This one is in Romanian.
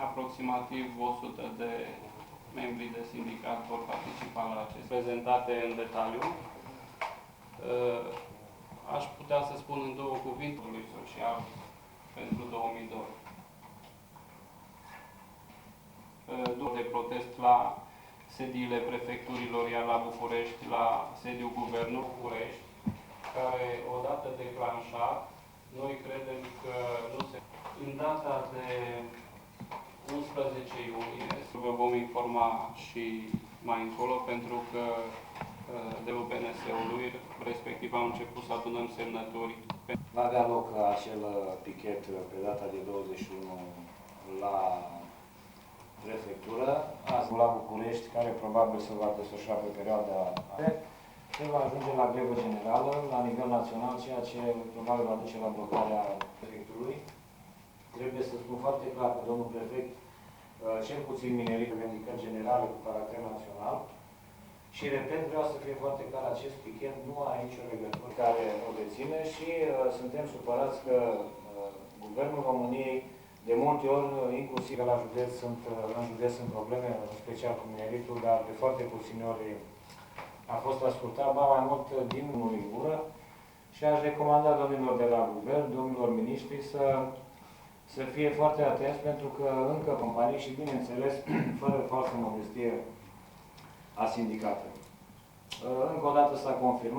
aproximativ 100 de membri de sindicat vor participa la aceste prezentate în detaliu. Aș putea să spun în două cuvinte social pentru 2002. De protest la sediile prefecturilor, iar la București, la sediul Guvernului București, care, odată declanșat, noi credem că nu se... În data de 11 iunie, vă vom informa și mai încolo, pentru că de PNS-ului, respectiv am început să adunăm semnături. Va avea loc acel pichet pe data de 21 la prefectură, azi la București, care probabil se va desfășura pe perioada se va ajunge la grevă generală la nivel național, ceea ce probabil va duce la blocarea prefectului. Trebuie să spun foarte clar că domnul prefect, cel puțin minerii, revendicări generale cu caracter național. Și, repet, vreau să fie foarte clar, acest pichet nu are nicio legătură care o deține și suntem supărați că Guvernul României, de multe ori, inclusiv la județ, în județ sunt probleme, în special cu mineritul, dar de foarte puține ori a fost ascultat, ba mai mult din unul în gură, și aș recomanda domnilor de la Guvern, domnilor miniștri, să fie foarte atenți, pentru că încă companii și, bineînțeles, fără falsă modestie a sindicatului. Încă o dată s-a confirmat.